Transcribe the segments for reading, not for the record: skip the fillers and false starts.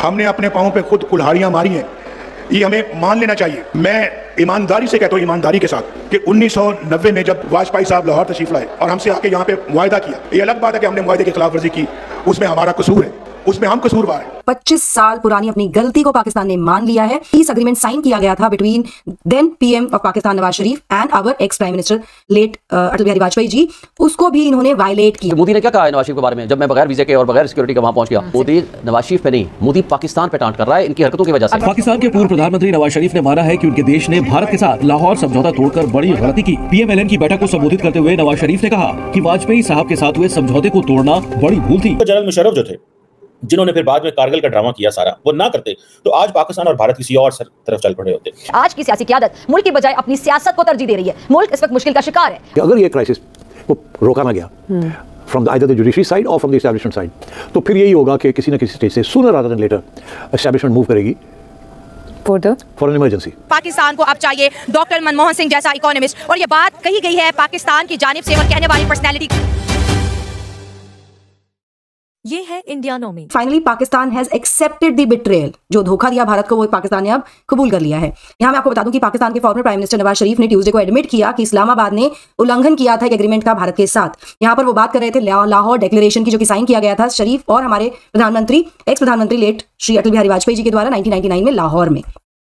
हमने अपने पाँव पे खुद कुल्हाड़ियां मारी हैं, ये हमें मान लेना चाहिए। मैं ईमानदारी से कहता हूँ, ईमानदारी के साथ, कि 1990 में जब वाजपेयी साहब लाहौर तशरीफ लाए और हमसे आके यहाँ पे मुआहदा किया, ये अलग बात है कि हमने मुआहदे की खिलाफ वर्जी की, उसमें हमारा कसूर है, उसमें हम कसूरवार हैं। 25 साल पुरानी अपनी गलती को पाकिस्तान ने मान लिया है। पीस एग्रीमेंट साइन किया गया था between then PM of Pakistan Nawaz Sharif and our ex prime minister late Atal Bihari Vajpayee ji, उसको भी इन्होंने वायलेट किया। मोदी ने क्या कहा है नवाज शरीफ के बारे में, जब मैं बगैर वीजे के और बगैर सिक्योरिटी के वहां पहुंच गया? मोदी नवाज शरीफ पे नहीं, मोदी पाकिस्तान पे टांट कर रहा है इनकी हरकतों की वजह से। पाकिस्तान के पूर्व प्रधानमंत्री नवाज शरीफ ने माना है कि उनके देश ने भारत के साथ लाहौर समझौता तोड़कर बड़ी गलती की। पीएमएलएन की बैठक को संबोधित करते हुए नवाज शरीफ ने कहा कि वाजपेयी साहब के साथ हुए समझौते को तोड़ना बड़ी भूल थी। जनरल मुशर्रफ जो थे, जिन्होंने फिर बाद में कारगिल का ड्रामा किया सारा, वो ना करते तो आज पाकिस्तान और भारत किसी और तरफ चल पड़े होते। आज की सियासी क़यादत मुल्क की बजाय अपनी सियासत को तरजीह दे रही है। मुल्क इस वक्त मुश्किल का शिकार है। अगर ये क्राइसिस को रोका ना गया from either the judiciary side और फ्रॉम द एस्टैब्लिशमेंट साइड, तो फिर यही होगा कि किसी न किसी स्टेज से sooner rather than later establishment move करेगी फॉर एन इमरजेंसी। पाकिस्तान को अब चाहिए डॉक्टर मनमोहन सिंह जैसा इकोनॉमिस्ट, और ये बात कही गई है पाकिस्तान की जानिब से और कहने वाली पर्सनैलिटी। ये है इंडिया नोमी। Finally Pakistan has accepted the betrayal, जो धोखा दिया भारत को वो पाकिस्तान ने अब कबूल कर लिया है। यहाँ मैं आपको बता दूं कि पाकिस्तान के former prime minister Nawaz Sharif ने ट्यूसडे को एडमिट किया कि इस्लामाबाद ने उल्लंघन किया था एक एग्रीमेंट का भारत के साथ। यहाँ पर वो बात कर रहे थे लाहौर डिक्लेरेशन की, जो कि साइन किया गया था शरीफ और हमारे प्रधानमंत्री एक्स प्रधानमंत्री लेट श्री अटल बिहारी वाजपेयी जी के द्वारा 1999 में लाहौर में।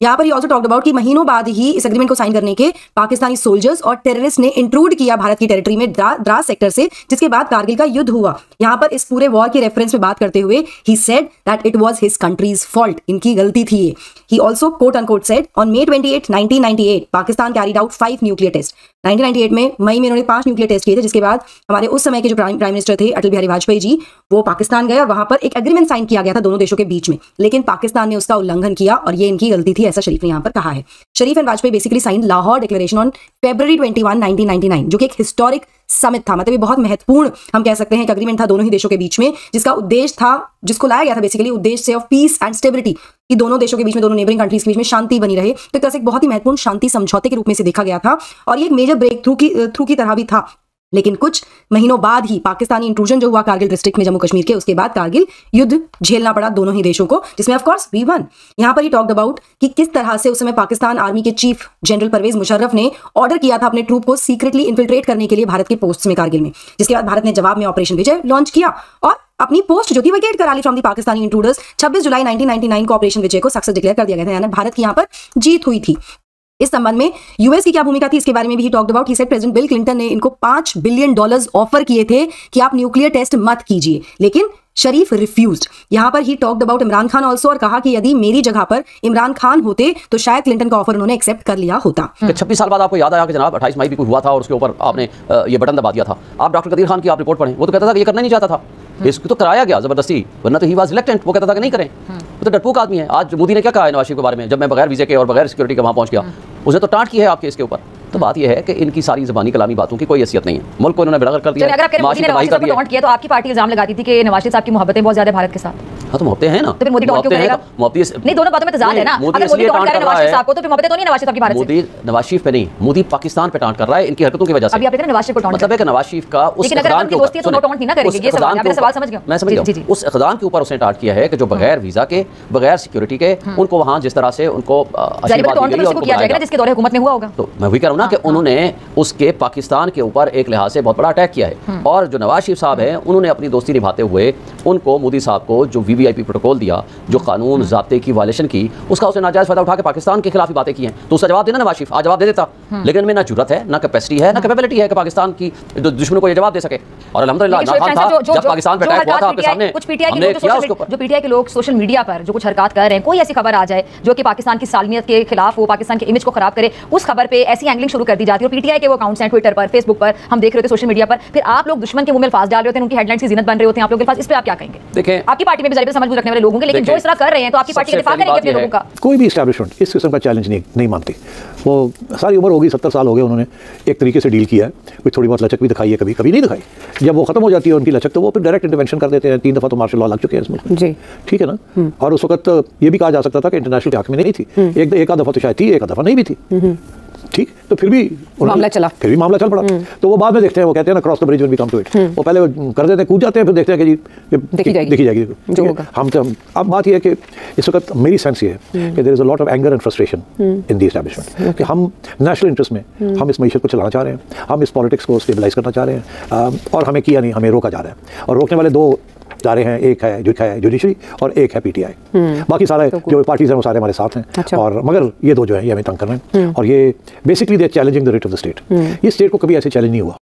यहाँ पर ही ऑल्सो टॉक्ड अबाउट कि महीनों बाद ही इस एग्रीमेंट को साइन करने के पाकिस्तानी सोल्जर्स और टेररिस्ट ने इंट्रूड किया भारत की टेरिटरी में द्रास सेक्टर से, जिसके बाद कारगिल का युद्ध हुआ। यहाँ पर इस पूरे वॉर के रेफरेंस में बात करते हुए he said that it was his country's fault, इनकी गलती थी ये। He also quote unquote said on May 28, 1998 Pakistan carried out 5 nuclear test. 1998 में मई में इन्होंने 5 न्यूक्लियर टेस्ट किए थे, जिसके बाद हमारे उस समय के जो प्राइम मिनिस्टर थे अटल बिहारी वाजपेयी जी, वो पाकिस्तान गए और वहां पर एक एग्रीमेंट साइन किया गया था दोनों देशों के बीच में, लेकिन पाकिस्तान ने उसका उल्लंघन किया और ये इनकी गलती थी, ऐसा शरीफ ने यहाँ पर कहा है। Sharif and Vajpayee basically sign Lahore declaration on February 21, 1999, जो कि एक हिस्टोरिक समिट था। मतलब ये बहुत महत्वपूर्ण हम कह सकते हैं एक एग्रीमेंट था दोनों ही देशों के बीच में, जिसका उद्देश्य था, जिसको लाया गया था बेसिकली उद्देश्य से ऑफ पीस एंड स्टेबिलिटी, कि दोनों देशों के बीच में, दोनों नेबरिंग कंट्रीज के बीच में शांति बनी रहे। तो एक तरह से एक बहुत ही महत्वपूर्ण शांति समझौते के रूप में से देखा गया था और ये एक मेजर ब्रेक थ्रू की तरह भी था। लेकिन कुछ महीनों बाद ही पाकिस्तानी इंट्रूजन जो हुआ कारगिल डिस्ट्रिक्ट में जम्मू कश्मीर के, उसके बाद कारगिल युद्ध झेलना पड़ा दोनों ही देशों को, जिसमें ऑफ कोर्स वी वन। यहाँ पर ही टॉक्ड अबाउट कि किस तरह से उस समय पाकिस्तान आर्मी के चीफ जनरल परवेज मुशर्रफ ने ऑर्डर किया था अपने ट्रूप को सीक्रेटली इन्फिल्ट्रेट करने के लिए भारत के पोस्ट में कारगिल में, जिसके बाद भारत ने जवाब में ऑपरेशन विजय लॉन्च किया और अपनी पोस्ट जो थी वेकेट करा ली फ्रॉम दी पाकिस्तानी इंट्रूडर्स। 26 जुलाई 1999 को ऑपरेशन विजय को सक्सेस डिक्लेयर कर दिया गया था, यानी भारत की यहाँ पर जीत हुई थी। इस संबंध में यूएस की क्या भूमिका थी, इसके बारे में भी he talked about. He said president bill Clinton ने इनको $5 बिलियन ऑफर किए थे कि आप न्यूक्लियर टेस्ट मत कीजिए, लेकिन शरीफ रिफ्यूज्ड। यहाँ पर he talked about Imran Khan also और कहा कि यदि मेरी जगह पर इमरान खान होते तो शायद क्लिंटन का ऑफर उन्होंने एक्सेप्ट कर लिया होता। 26 साल बाद आपको याद आया कि जनाब 28 मई भी कोई हुआ था और उसके ऊपर आपने ये बटन दबा दिया था। आप डॉक्टर कदीर खान की आप रिपोर्ट पढ़ें, वो तो कहता था कि ये करना नहीं चाहता था, इसको तो कराया गया जबरदस्ती, वरना तो ही वाज रिलेक्टेंट, वो कहता था कि नहीं करें। वो तो डरपोक आदमी है। आज मोदी ने क्या कहा है नवाज शरीफ के बारे में, जब मैं बगैर वीजे के और बगैर सिक्योरिटी के वहां पहुंच गया, उसने तो टांट की है आपके इसके ऊपर। तो बात यह है कि इनकी सारी ज़बानी कलामी बातों की कोई हैसियत नहीं है, मुल्क को इन्होंने बेड़गर कर दिया। अगर मोदी ने नवाज शरीफ को टॉन्ट किया तो आपकी पार्टी इल्जाम लगाती थी कि नवाज शरीफ साहब की मोहब्बतें बहुत ज्यादा भारत के साथ। हाँ तो मोहब्बतें हैं ना, तो फिर मोदी टॉन्ट क्यों करेगा? नहीं, दोनों बातों में तजाद है ना। अगर मोदी टॉन्ट करे नवाज शरीफ साहब को तो फिर मोहब्बतें तो नहीं नवाज शरीफ की भारत से। मोदी नवाज शरीफ पे नहीं, मोदी पाकिस्तान पे टांट कर रहा है इनकी हरकतों की वजह से। अभी आप कह रहे हैं नवाज शरीफ को टॉन्ट, मतलब है कि नवाज शरीफ का उस इक़दाम के ऊपर टॉन्ट नहीं ना करेंगे, ये सवाल है, सवाल समझ गया मैं, समझ गया। उस इक़दाम के ऊपर उसने टांट किया है कि जो बगैर वीजा के, बगैर सिक्योरिटी के, उनको वहां जिस तरह से उनको आशीर्वाद मिली और किया जाएगा जिसके दौरे हुकूमत में हुआ होगा। तो मैं वही कह रहा हूं ना कि उन्होंने उसके पाकिस्तान के ऊपर एक लिहाज से बहुत बड़ा अटैक किया है। और जो नवाज शरीफ साहब हैं उन्होंने अपनी दोस्ती निभाते हुए उनको मोदी साहब को जो वीवीआईपी प्रोटोकॉल दिया, जो कानून ज़ाब्ते की वायलेशन की, उसका उसने नाजायज़ फायदा उठा के पाकिस्तान के खिलाफ ही बातें की हैं। तो उसका जवाब देना नवाज शरीफ आज जवाब दे देता, लेकिन में ना जुर्रत है, ना कैपेसिटी है, ना कैपेबिलिटी है कि पाकिस्तान की दुश्मन को ये जवाब दे सके। और अल्हम्दुलिल्लाह जब पाकिस्तान पे अटैक हुआ था आपके सामने, कुछ पीटीआई के लोग सोशल मीडिया पर जो कुछ हरकत कर रहे हैं, कोई ऐसी खबर आ जाए जो कि पाकिस्तान की सालमियत के खिलाफ हो, पाकिस्तान के इमेज को खराब करे, उस खबर पे ऐसी एंगलिंग शुरू कर दी जाती है। और पीटीआई के वो अकाउंट्स हैं ट्विटर पर, फेसबुक पर, हम देख रहे थे सोशल मीडिया पर, फिर आप लोग दुश्मन के मुंह में अल्फाज डाल रहे होते हैं, उनकी हेडलाइंस की जीनत बन रहे होते हैं आप लोग के पास। इस पे आप क्या कहेंगे? देखें, आपकी पार्टी में भी जरूर समझ रखने वाले लोग होंगे, लेकिन जो इस तरह कर रहे हैं तो आपकी पार्टी का दिफा करेंगे अपने लोगों का। कोई भी एस्टैब्लिशमेंट इस किस्म का चैलेंज नहीं मानती। वो सारी उम्र होगी, 70 साल हो गए, उन्होंने एक तरीके से डील किया है। कोई थोड़ी बहुत लचक भी दिखाई है, कभी कभी नहीं दिखाई। जब वो खत्म हो जाती है उनकी लचक, तो वो फिर डायरेक्ट इंटरवेंशन कर देते हैं। 3 दफ़ा तो मार्शल लॉ लग चुके हैं इस मुल्क जी, ठीक है ना। और उस वक्त ये भी कहा जा सकता था कि इंटरनेशनल के हक में नहीं थी, एक आध दफ़ा तो शायद थी, एक आध दफ़ा नहीं भी थी। ठीक, तो फिर भी मामला चला, फिर भी मामला चल पड़ा। तो वो बाद में देखते हैं, वो कहते हैं ना cross the bridge when we come to it. वो पहले कर देते हैं, कूद जाते हैं, फिर देखते हैं कि जी देखी जाएगी जो होगा। हम तो अब बात ये है कि इस वक्त मेरी सेंस ये है कि there is a lot of anger and frustration in the establishment कि हम नेशनल इंटरेस्ट में हम इस मईशत को चलाना चाह रहे हैं, हम इस पॉलिटिक्स को स्टेबलाइज करना चाह रहे हैं, और हमें किया नहीं, हमें रोका जा रहा है। और रोकने वाले दो जा रहे हैं, एक है जुडिशरी और एक है पीटीआई। बाकी सारे जो पार्टीज हैं वो सारे हमारे साथ हैं। अच्छा। और मगर ये दो जो है ये हमें तंग कर रहे हैं, और ये basically they challenging the writ of the state. ये स्टेट को कभी ऐसे चैलेंज नहीं हुआ।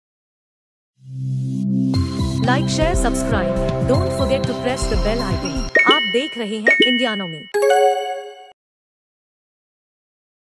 Like, share, subscribe, don't forget to press the bell icon. आप देख रहे हैं इंडियानोमी।